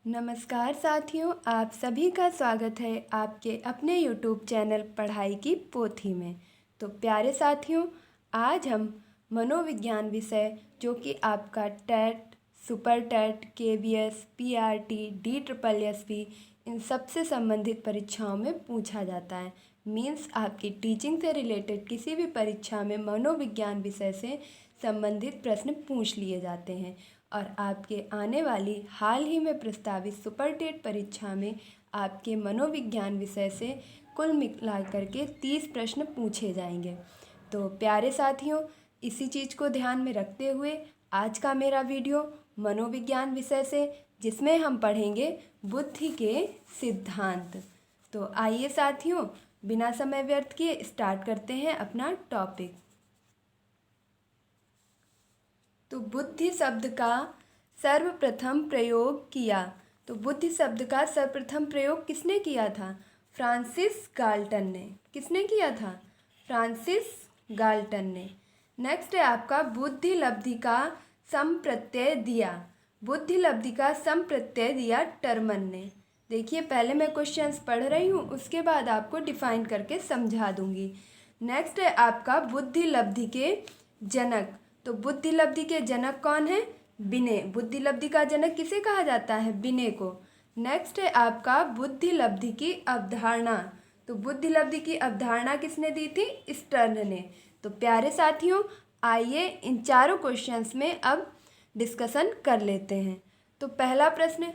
नमस्कार साथियों, आप सभी का स्वागत है आपके अपने YouTube चैनल पढ़ाई की पोथी में। तो प्यारे साथियों, आज हम मनोविज्ञान विषय जो कि आपका TET, super TET, KVS, PRT, DSSS इन सब से संबंधित परीक्षाओं में पूछा जाता है। मीन्स आपकी टीचिंग से रिलेटेड किसी भी परीक्षा में मनोविज्ञान विषय से संबंधित प्रश्न पूछ लिए जाते हैं और आपके आने वाली हाल ही में प्रस्तावित सुपर टेट परीक्षा में आपके मनोविज्ञान विषय से कुल मिलाकर के 30 प्रश्न पूछे जाएंगे। तो प्यारे साथियों, इसी चीज़ को ध्यान में रखते हुए आज का मेरा वीडियो मनोविज्ञान विषय से, जिसमें हम पढ़ेंगे बुद्धि के सिद्धांत। तो आइए साथियों, बिना समय व्यर्थ किए स्टार्ट करते हैं अपना टॉपिक। तो बुद्धि शब्द का सर्वप्रथम प्रयोग किया। तो बुद्धि शब्द का सर्वप्रथम प्रयोग किसने किया था? फ्रांसिस गाल्टन ने। किसने किया था? फ्रांसिस गाल्टन ने। नेक्स्ट है आपका बुद्धि लब्धि का संप्रत्यय दिया। बुद्धि लब्धि का संप्रत्यय दिया टर्मन ने। देखिए, पहले मैं क्वेश्चंस पढ़ रही हूँ, उसके बाद आपको डिफाइन करके समझा दूंगी। नेक्स्ट है आपका बुद्धि लब्धि के जनक। तो बुद्धि लब्धि के जनक कौन है? बिने। बुद्धि लब्धि का जनक किसे कहा जाता है? बिने को। नेक्स्ट है आपका बुद्धि लब्धि की अवधारणा। तो बुद्धि लब्धि की अवधारणा किसने दी थी? स्टर्न ने। तो प्यारे साथियों, आइए इन चारों क्वेश्चंस में अब डिस्कशन कर लेते हैं। तो पहला प्रश्न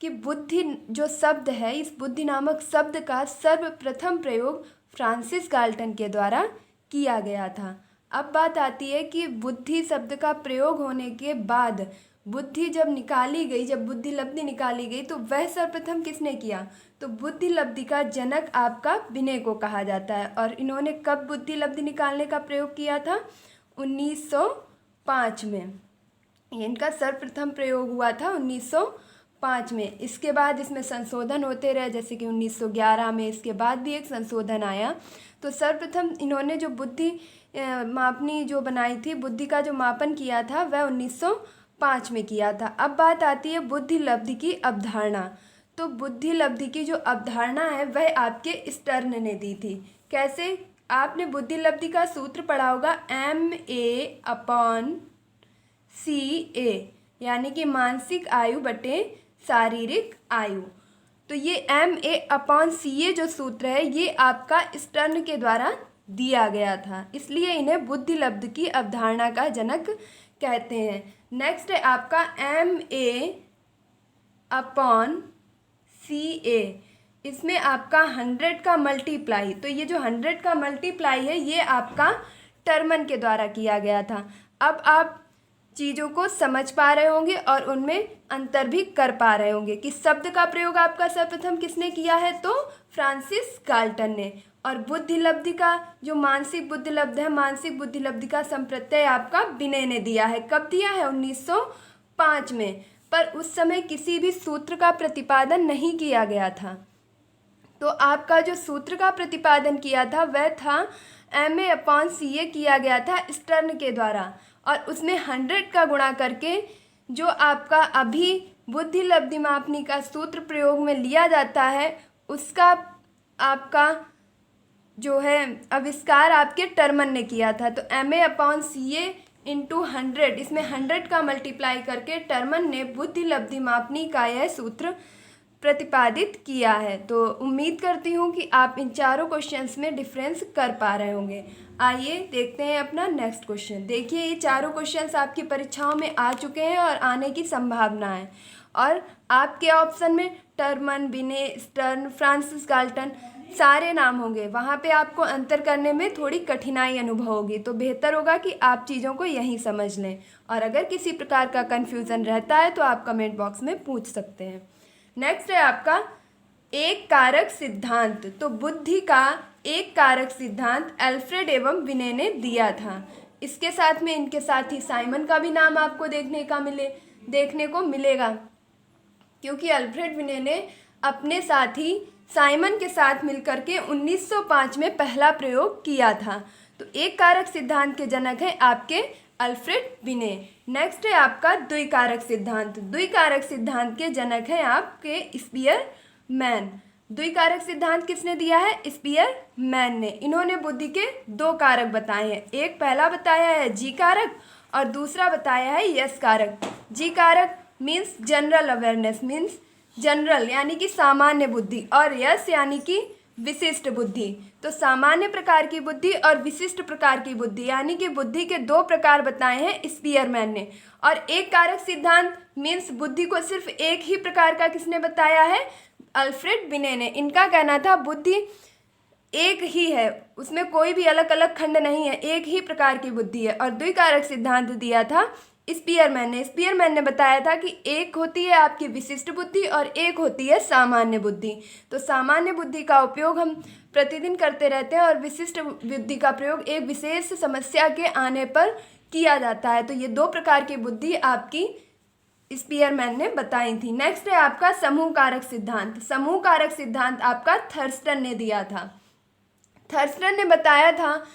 कि बुद्धि जो शब्द है, इस बुद्धि नामक शब्द का सर्वप्रथम प्रयोग फ्रांसिस गाल्टन के द्वारा किया गया था। अब बात आती है कि बुद्धि शब्द का प्रयोग होने के बाद बुद्धि जब निकाली गई, जब बुद्धि लब्धि निकाली गई, तो वह सर्वप्रथम किसने किया? तो बुद्धि लब्धि का जनक आपका बिने को कहा जाता है। और इन्होंने कब बुद्धि लब्धि निकालने का प्रयोग किया था? 1905 में। इनका सर्वप्रथम प्रयोग हुआ था 1905 में। इसके बाद इसमें संशोधन होते रहे, जैसे कि 1911 में इसके बाद भी एक संशोधन आया। तो सर्वप्रथम इन्होंने जो बुद्धि मापनी जो बनाई थी, बुद्धि का जो मापन किया था, वह 1905 में किया था। अब बात आती है बुद्धि लब्धि की अवधारणा। तो बुद्धि लब्धि की जो अवधारणा है वह आपके स्टर्न ने दी थी। कैसे? आपने बुद्धि लब्धि का सूत्र पढ़ा होगा, MA/CA, यानी कि मानसिक आयु बटे शारीरिक आयु। तो ये MA/CA जो सूत्र है, ये आपका स्टर्न के द्वारा दिया गया था, इसलिए इन्हें बुद्धि लब्धि की अवधारणा का जनक कहते हैं। नेक्स्ट है आपका MA/CA। इसमें आपका 100 का मल्टीप्लाई, तो ये जो 100 का मल्टीप्लाई है, ये आपका टर्मन के द्वारा किया गया था। अब आप चीज़ों को समझ पा रहे होंगे और उनमें अंतर भी कर पा रहे होंगे कि शब्द का प्रयोग आपका सर्वप्रथम किसने किया है? तो फ्रांसिस गाल्टन ने। और बुद्धि लब्धि का जो मानसिक बुद्धि लब्धि है, मानसिक बुद्धि लब्धि का संप्रत्यय आपका बिने ने दिया है। कब दिया है? 1905 में। पर उस समय किसी भी सूत्र का प्रतिपादन नहीं किया गया था। तो आपका जो सूत्र का प्रतिपादन किया था वह था MA/CA किया गया था स्टर्न के द्वारा। और उसमें 100 का गुणा करके जो आपका अभी बुद्धि लब्धि मापनी का सूत्र प्रयोग में लिया जाता है, उसका आपका जो है आविष्कार आपके टर्मन ने किया था। तो MA/CA इंटू 100, इसमें 100 का मल्टीप्लाई करके टर्मन ने बुद्धि लब्धि मापनी का यह सूत्र प्रतिपादित किया है। तो उम्मीद करती हूँ कि आप इन चारों क्वेश्चंस में डिफरेंस कर पा रहे होंगे। आइए देखते हैं अपना नेक्स्ट क्वेश्चन। देखिए, ये चारों क्वेश्चंस आपकी परीक्षाओं में आ चुके हैं और आने की संभावना है। और आपके ऑप्शन में टर्मन, बिने, स्टर्न, फ्रांसिस गाल्टन सारे नाम होंगे। वहाँ पे आपको अंतर करने में थोड़ी कठिनाई अनुभव होगी, तो बेहतर होगा कि आप चीज़ों को यहीं समझ लें। और अगर किसी प्रकार का कन्फ्यूज़न रहता है तो आप कमेंट बॉक्स में पूछ सकते हैं। नेक्स्ट है आपका एक कारक सिद्धांत। तो बुद्धि का एक कारक सिद्धांत अल्फ्रेड एवं बिने ने दिया था। इसके साथ में इनके साथ ही साइमन का भी नाम आपको देखने को मिलेगा, क्योंकि अल्फ्रेड बिने ने अपने साथी साइमन के साथ मिलकर के 1905 में पहला प्रयोग किया था। तो एक कारक सिद्धांत के जनक हैं आपके अल्फ्रेड बिने। नेक्स्ट है आपका द्विकारक सिद्धांत। द्विकारक सिद्धांत के जनक हैं आपके स्पीयरमैन। द्विकारक सिद्धांत किसने दिया है? स्पीयरमैन ने। इन्होंने बुद्धि के दो कारक बताए हैं, एक पहला बताया है जी कारक और दूसरा बताया है यस कारक। जी कारक means general awareness, means general यानी कि सामान्य बुद्धि, और यस यानी कि विशिष्ट बुद्धि। तो सामान्य प्रकार की बुद्धि और विशिष्ट प्रकार की बुद्धि यानी कि बुद्धि के दो प्रकार बताए हैं स्पीयरमैन ने। और एक कारक सिद्धांत मीन्स बुद्धि को सिर्फ एक ही प्रकार का किसने बताया है? अल्फ्रेड बिने ने। इनका कहना था बुद्धि एक ही है, उसमें कोई भी अलग अलग खंड नहीं है, एक ही प्रकार की बुद्धि है। और द्विकारक सिद्धांत दिया था स्पीयरमैन ने। स्पीयरमैन ने बताया था कि एक होती है आपकी विशिष्ट बुद्धि और एक होती है सामान्य बुद्धि। तो सामान्य बुद्धि का उपयोग हम प्रतिदिन करते रहते हैं और विशिष्ट बुद्धि का प्रयोग एक विशेष समस्या के आने पर किया जाता है। तो ये दो प्रकार की बुद्धि आपकी स्पीयरमैन ने बताई थी। नेक्स्ट है आपका समूह कारक सिद्धांत। समूह कारक सिद्धांत आपका थर्स्टन ने दिया था। थर्स्टन ने बताया था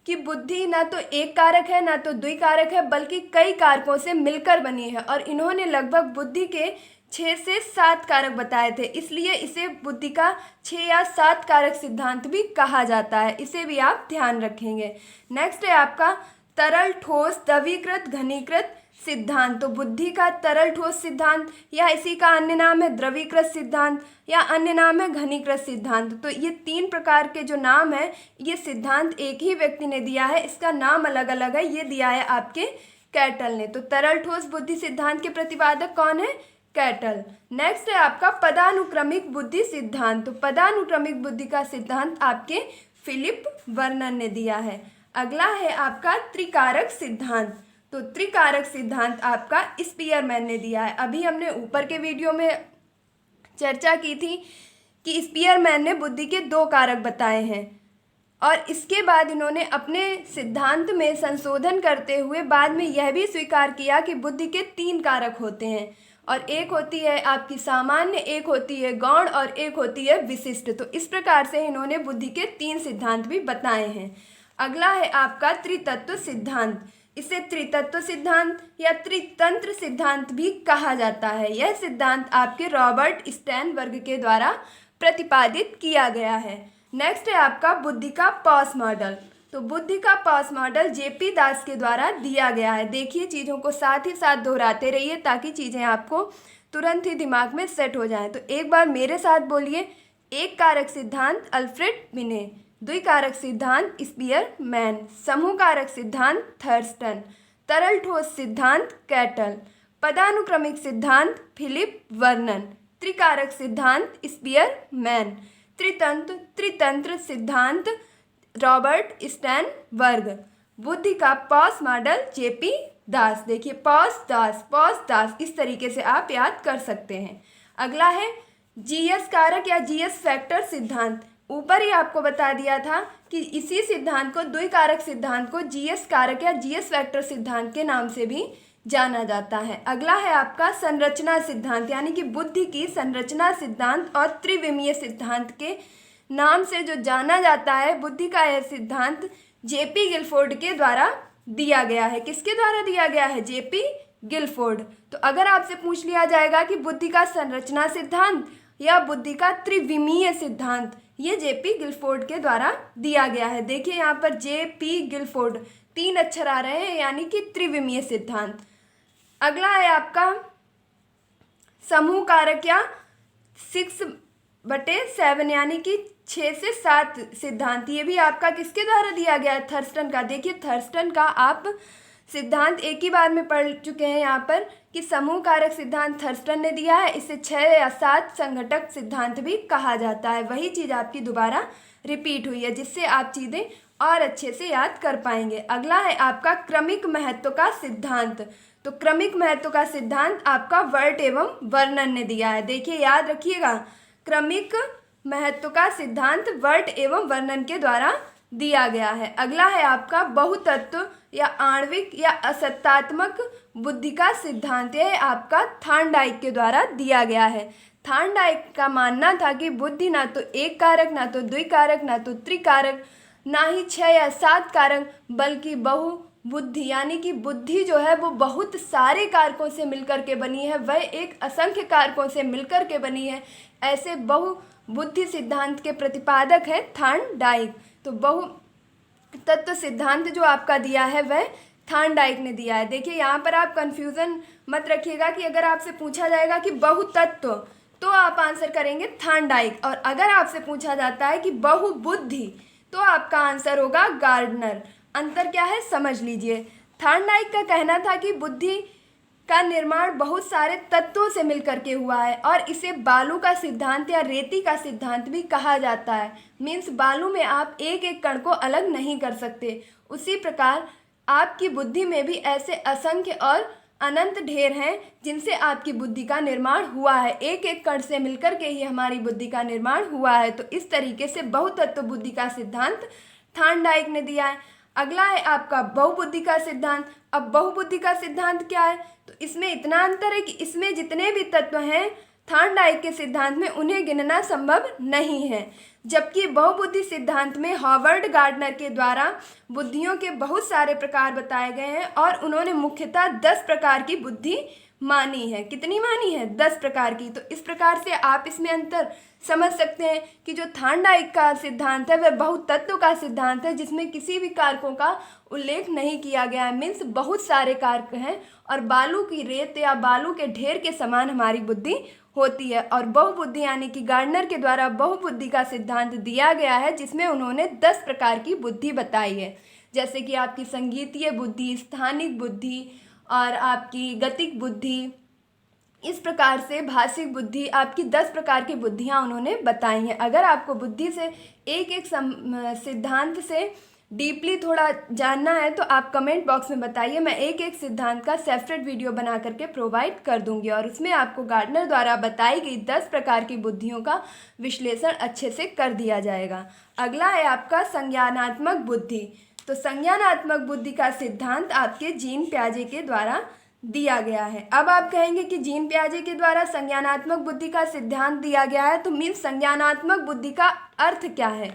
कि बुद्धि ना तो एक कारक है ना तो द्विकारक है, बल्कि कई कारकों से मिलकर बनी है। और इन्होंने लगभग बुद्धि के 6 से 7 कारक बताए थे, इसलिए इसे बुद्धि का 6 या 7 कारक सिद्धांत भी कहा जाता है। इसे भी आप ध्यान रखेंगे। नेक्स्ट है आपका तरल ठोस द्रवीकृत घनीकृत सिद्धांत। तो बुद्धि का तरल ठोस सिद्धांत या इसी का अन्य नाम है द्रवीकृत सिद्धांत या अन्य नाम है घनीकृत सिद्धांत। तो ये 3 प्रकार के जो नाम है, ये सिद्धांत एक ही व्यक्ति ने दिया है, इसका नाम अलग अलग है। ये दिया है आपके कैटल ने। तो तरल ठोस बुद्धि सिद्धांत के प्रतिपादक कौन है? कैटल। नेक्स्ट है आपका पदानुक्रमिक बुद्धि सिद्धांत। तो पदानुक्रमिक बुद्धि का सिद्धांत आपके फिलिप वर्नन ने दिया है। अगला है आपका त्रिकारक सिद्धांत। तो त्रिकारक सिद्धांत आपका स्पीयरमैन ने दिया है। अभी हमने ऊपर के वीडियो में चर्चा की थी कि स्पीयरमैन ने बुद्धि के 2 कारक बताए हैं और इसके बाद इन्होंने अपने सिद्धांत में संशोधन करते हुए बाद में यह भी स्वीकार किया कि बुद्धि के 3 कारक होते हैं, और एक होती है आपकी सामान्य, एक होती है गौण और एक होती है विशिष्ट। तो इस प्रकार से इन्होंने बुद्धि के 3 सिद्धांत भी बताए हैं। अगला है आपका त्रितत्व सिद्धांत। इसे त्रितत्व सिद्धांत या त्रितंत्र सिद्धांत भी कहा जाता है। यह सिद्धांत आपके रॉबर्ट स्टैनबर्ग के द्वारा प्रतिपादित किया गया है। नेक्स्ट है आपका बुद्धि का पॉस मॉडल। तो बुद्धि का पॉस मॉडल जेपी दास के द्वारा दिया गया है। देखिए, चीज़ों को साथ ही साथ दोहराते रहिए ताकि चीज़ें आपको तुरंत ही दिमाग में सेट हो जाएं। तो एक बार मेरे साथ बोलिए, एक कारक सिद्धांत अल्फ्रेड बिने, द्विकारक सिद्धांत स्पीयरमैन, समूह कारक सिद्धांत थर्स्टन, तरल ठोस सिद्धांत कैटल, पदानुक्रमिक सिद्धांत फिलिप वर्नन, त्रिकारक सिद्धांत स्पीयरमैन, त्रितंत्र सिद्धांत रॉबर्ट स्टैनबर्ग, बुद्धि का पॉस मॉडल जेपी दास। देखिए, पॉस दास इस तरीके से आप याद कर सकते हैं। अगला है जीएस कारक या जीएस फैक्टर सिद्धांत। ऊपर ही आपको बता दिया था कि इसी सिद्धांत को, द्विकारक सिद्धांत को जीएस कारक या जीएस फैक्टर सिद्धांत के नाम से भी जाना जाता है। अगला है आपका संरचना सिद्धांत, यानी कि बुद्धि की संरचना सिद्धांत और त्रिविमीय सिद्धांत के नाम से जो जाना जाता है। बुद्धि का यह सिद्धांत जेपी गिलफोर्ड के द्वारा दिया गया है। किसके द्वारा दिया गया है? JP Guilford. तो अगर आपसे पूछ लिया जाएगा कि बुद्धि का संरचना सिद्धांत या बुद्धि का त्रिविमीय सिद्धांत, ये जेपी गिलफोर्ड के द्वारा दिया गया है। देखिए यहाँ पर जेपी गिलफोर्ड 3 अक्षर आ रहे हैं, यानी कि त्रिविमीय सिद्धांत। अगला है आपका समूह कारक या 6/7 यानी कि 6 से 7 सिद्धांत। ये भी आपका किसके द्वारा दिया गया है? थर्स्टन का। देखिए, थर्स्टन का आप सिद्धांत एक ही बार में पढ़ चुके हैं यहाँ पर कि समूह कारक सिद्धांत थर्स्टन ने दिया है। इसे 6 या 7 संघटक सिद्धांत भी कहा जाता है। वही चीज़ आपकी दोबारा रिपीट हुई है, जिससे आप चीज़ें और अच्छे से याद कर पाएंगे। अगला है आपका क्रमिक महत्व का सिद्धांत। तो क्रमिक महत्व का सिद्धांत आपका वर्ट एवं वर्नन ने दिया है। देखिए, याद रखिएगा, क्रमिक महत्व का सिद्धांत वर्ट एवं वर्नन के द्वारा दिया गया है। अगला है आपका बहुतत्व या आणविक या असत्तात्मक बुद्धि का सिद्धांत। यह आपका थार्नडाइक के द्वारा दिया गया है। थार्नडाइक का मानना था कि बुद्धि ना तो एक कारक, ना तो द्विकारक, ना तो त्रिकारक, ना ही 6 या 7 कारक, बल्कि बहु बुद्धि यानी कि बुद्धि जो है वो बहुत सारे कारकों से मिलकर के बनी है, वह एक असंख्य कारकों से मिलकर के बनी है। ऐसे बहुबुद्धि सिद्धांत के प्रतिपादक हैं थॉर्नडाइक। तो बहु तत्व सिद्धांत जो आपका दिया है वह थॉर्नडाइक ने दिया है। देखिए यहाँ पर आप कंफ्यूजन मत रखिएगा कि अगर आपसे पूछा जाएगा कि बहुतत्व तो आप आंसर करेंगे थॉर्नडाइक, और अगर आपसे पूछा जाता है कि बहुबुद्धि तो आपका आंसर होगा गार्डनर। अंतर क्या है समझ लीजिए। थॉर्नडाइक का कहना था कि बुद्धि का निर्माण बहुत सारे तत्वों से मिलकर के हुआ है और इसे बालू का सिद्धांत या रेती का सिद्धांत भी कहा जाता है। मीन्स बालू में आप एक एक कण को अलग नहीं कर सकते। उसी प्रकार आपकी बुद्धि में भी ऐसे असंख्य और अनंत ढेर हैं जिनसे आपकी बुद्धि का निर्माण हुआ है। एक एक कण से मिलकर के ही हमारी बुद्धि का निर्माण हुआ है। तो इस तरीके से बहुतत्व बुद्धि का सिद्धांत थॉर्नडाइक ने दिया है। अगला है आपका बहुबुद्धि का सिद्धांत। अब बहुबुद्धि का सिद्धांत क्या है, तो इसमें इतना अंतर है कि इसमें जितने भी तत्व हैं थॉर्नडाइक के सिद्धांत में उन्हें गिनना संभव नहीं है, जबकि बहुबुद्धि सिद्धांत में हॉवर्ड गार्डनर के द्वारा बुद्धियों के बहुत सारे प्रकार बताए गए हैं और उन्होंने मुख्यतः 10 प्रकार की बुद्धि मानी है। कितनी मानी है? 10 प्रकार की। तो इस प्रकार से आप इसमें अंतर समझ सकते हैं कि जो थॉर्नडाइक का सिद्धांत है वह बहुतत्व का सिद्धांत है जिसमें किसी भी कारकों का उल्लेख नहीं किया गया है। मीन्स बहुत सारे कारक हैं और बालू की रेत या बालू के ढेर के समान हमारी बुद्धि होती है। और बहुबुद्धि यानी कि गार्डनर के द्वारा बहुबुद्धि का सिद्धांत दिया गया है जिसमें उन्होंने 10 प्रकार की बुद्धि बताई है, जैसे कि आपकी संगीतीय बुद्धि, स्थानिक बुद्धि और आपकी गतिक बुद्धि। इस प्रकार से भाषिक बुद्धि, आपकी 10 प्रकार की बुद्धियाँ उन्होंने बताई हैं। अगर आपको बुद्धि से एक एक सिद्धांत से डीपली थोड़ा जानना है तो आप कमेंट बॉक्स में बताइए, मैं एक एक सिद्धांत का सेपरेट वीडियो बना करके प्रोवाइड कर दूंगी और उसमें आपको गार्डनर द्वारा बताई गई 10 प्रकार की बुद्धियों का विश्लेषण अच्छे से कर दिया जाएगा। अगला है आपका संज्ञानात्मक बुद्धि। तो संज्ञानात्मक बुद्धि का सिद्धांत आपके जीन पियाजे के द्वारा दिया गया है। अब आप कहेंगे कि जीन पियाजे के द्वारा संज्ञानात्मक बुद्धि का सिद्धांत दिया गया है, तो मीन्स संज्ञानात्मक बुद्धि का अर्थ क्या है?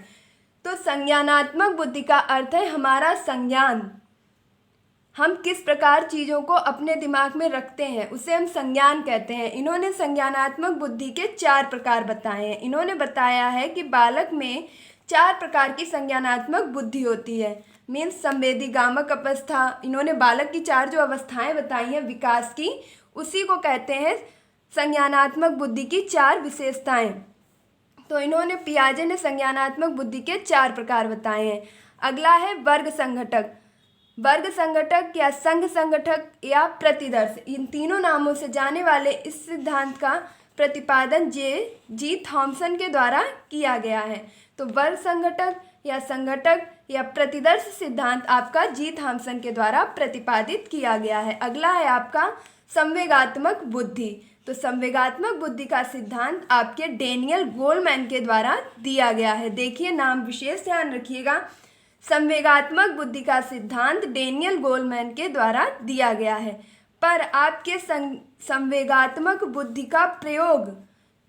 तो संज्ञानात्मक बुद्धि का अर्थ है हमारा संज्ञान। हम किस प्रकार चीज़ों को अपने दिमाग में रखते हैं उसे हम संज्ञान कहते हैं। इन्होंने संज्ञानात्मक बुद्धि के 4 प्रकार बताए हैं। इन्होंने बताया है कि बालक में 4 प्रकार की संज्ञानात्मक बुद्धि होती है। मीन्स संवेदी, गामक अवस्था। इन्होंने बालक की 4 जो अवस्थाएं बताई हैं विकास की, उसी को कहते हैं संज्ञानात्मक बुद्धि की 4 विशेषताएं। तो इन्होंने पियाजे ने संज्ञानात्मक बुद्धि के 4 प्रकार बताए हैं। अगला है वर्ग संघटक। वर्ग संघटक या संघ संघटक या प्रतिदर्श, इन तीनों नामों से जाने वाले इस सिद्धांत का प्रतिपादन जी थॉमसन के द्वारा किया गया है। तो वर्ग संघटक या संघटक या प्रतिदर्श सिद्धांत आपका जी थॉमसन के द्वारा प्रतिपादित किया गया है। अगला है आपका संवेगात्मक बुद्धि। तो संवेगात्मक बुद्धि का सिद्धांत आपके डेनियल गोलमैन के द्वारा दिया गया है। देखिए, नाम विशेष ध्यान रखिएगा। संवेगात्मक बुद्धि का सिद्धांत डेनियल गोलमैन के द्वारा दिया गया है। पर आपके संवेगात्मक बुद्धि का प्रयोग,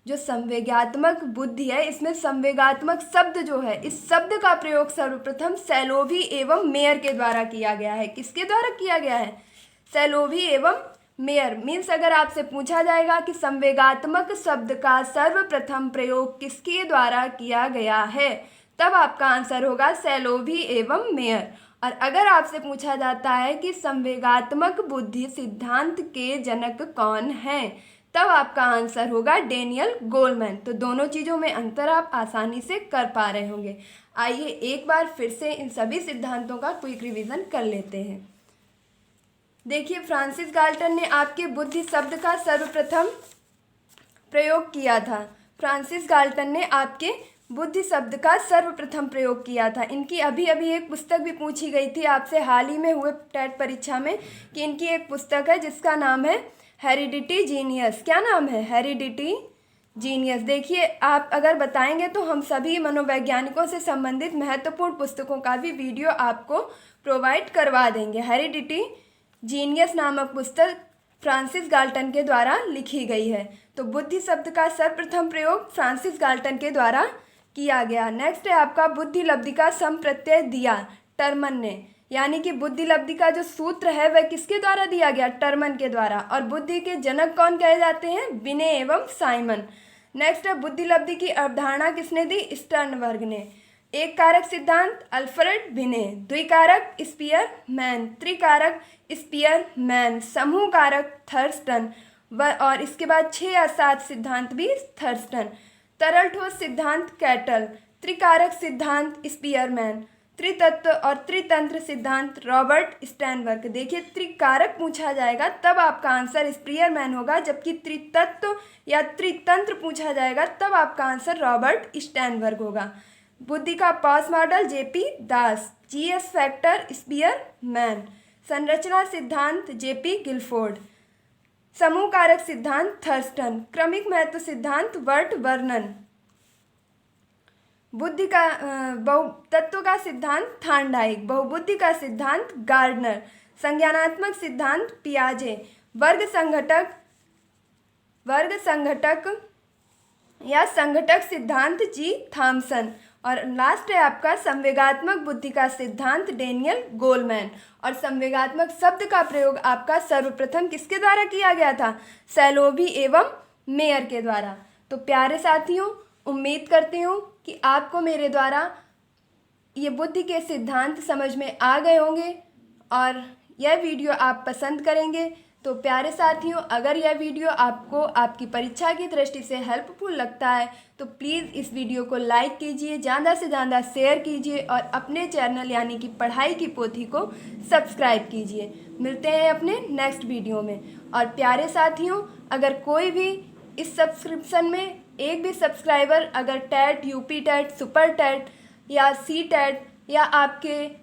जो संवेगात्मक बुद्धि है इसमें संवेगात्मक शब्द जो है, इस शब्द का प्रयोग सर्वप्रथम सैलोवी एवं मेयर के द्वारा किया गया है। किसके द्वारा किया गया है? सैलोवी एवं मेयर। मीन्स अगर आपसे पूछा जाएगा कि संवेगात्मक शब्द का सर्वप्रथम प्रयोग किसके द्वारा किया गया है, तब आपका आंसर होगा सैलोवी एवं मेयर। और अगर आपसे पूछा जाता है कि संवेगात्मक बुद्धि सिद्धांत के जनक कौन हैं, तब आपका आंसर होगा डेनियल गोलमैन। तो दोनों चीज़ों में अंतर आप आसानी से कर पा रहे होंगे। आइए एक बार फिर से इन सभी सिद्धांतों का क्विक रिवीजन कर लेते हैं। देखिए, फ्रांसिस गाल्टन ने आपके बुद्धि शब्द का सर्वप्रथम प्रयोग किया था। फ्रांसिस गाल्टन ने आपके बुद्धि शब्द का सर्वप्रथम प्रयोग किया था। इनकी अभी अभी एक पुस्तक भी पूछी गई थी आपसे हाल ही में हुए टेट परीक्षा में कि इनकी एक पुस्तक है जिसका नाम है हेरिडिटी जीनियस। क्या नाम है? Heredity genius. देखिए, आप अगर बताएंगे तो हम सभी मनोवैज्ञानिकों से संबंधित महत्वपूर्ण पुस्तकों का भी वीडियो आपको प्रोवाइड करवा देंगे। हेरिडिटी जीनियस नामक पुस्तक फ्रांसिस गाल्टन के द्वारा लिखी गई है। तो बुद्धि शब्द का सर्वप्रथम प्रयोग फ्रांसिस गाल्टन के द्वारा किया गया। नेक्स्ट है आपका बुद्धि लब्धि का संप्रत्यय दिया टर्मन ने, यानी कि बुद्धि लब्धि का जो सूत्र है वह किसके द्वारा दिया गया, टर्मन के द्वारा। और बुद्धि के जनक कौन कहे जाते हैं, विनय एवं साइमन। नेक्स्ट है बुद्धि लब्धि की अवधारणा किसने दी, स्टर्नबर्ग ने। एक कारक सिद्धांत अल्फ्रेड विनय, द्विकारक स्पीयरमैन, त्रिकारक स्पीयरमैन, समूह कारक थर्स्टन और इसके बाद 6 या 7 सिद्धांत भी थर्स्टन। तरल ठोस सिद्धांत कैटल, त्रिकारक सिद्धांत स्पीयरमैन, त्रितत्व और त्रितंत्र सिद्धांत रॉबर्ट स्टर्नबर्ग। देखिए त्रिकारक पूछा जाएगा तब आपका आंसर स्पीयरमैन होगा, जबकि त्रितत्व या त्रितंत्र पूछा जाएगा तब आपका आंसर रॉबर्ट स्टर्नबर्ग होगा। बुद्धि का पॉस मॉडल जेपी दास, जीएस फैक्टर स्पीयरमैन, संरचना सिद्धांत जेपी गिलफोर्ड, समूह कारक सिद्धांत थर्स्टन, क्रमिक महत्व सिद्धांत वर्ट वर्नन, बुद्धि का बहुतत्व का सिद्धांत थार्नडाइक, बहुबुद्धि का सिद्धांत गार्डनर, संज्ञानात्मक सिद्धांत पियाजे, वर्ग संघटक या संघटक सिद्धांत जी थॉमसन, और लास्ट है आपका संवेगात्मक बुद्धि का सिद्धांत डेनियल गोलमैन। और संवेगात्मक शब्द का प्रयोग आपका सर्वप्रथम किसके द्वारा किया गया था, सैलोवी एवं मेयर के द्वारा। तो प्यारे साथियों, उम्मीद करती हूँ कि आपको मेरे द्वारा ये बुद्धि के सिद्धांत समझ में आ गए होंगे और यह वीडियो आप पसंद करेंगे। तो प्यारे साथियों, अगर यह वीडियो आपको आपकी परीक्षा की दृष्टि से हेल्पफुल लगता है तो प्लीज़ इस वीडियो को लाइक कीजिए, ज़्यादा से ज़्यादा शेयर कीजिए और अपने चैनल यानी कि पढ़ाई की पोथी को सब्सक्राइब कीजिए। मिलते हैं अपने नेक्स्ट वीडियो में। और प्यारे साथियों, अगर कोई भी इस सब्सक्रिप्शन में एक भी सब्सक्राइबर अगर TET, UP TET, super TET या सी टेट या आपके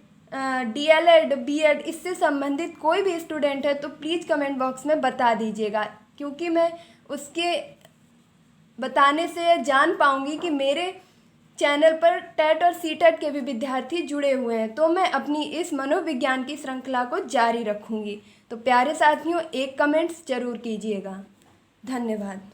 डीएलएड, बीएड इससे संबंधित कोई भी स्टूडेंट है तो प्लीज़ कमेंट बॉक्स में बता दीजिएगा, क्योंकि मैं उसके बताने से जान पाऊँगी कि मेरे चैनल पर टेट और सी टेट के भी विद्यार्थी जुड़े हुए हैं, तो मैं अपनी इस मनोविज्ञान की श्रृंखला को जारी रखूँगी। तो प्यारे साथियों, एक कमेंट्स ज़रूर कीजिएगा। धन्यवाद।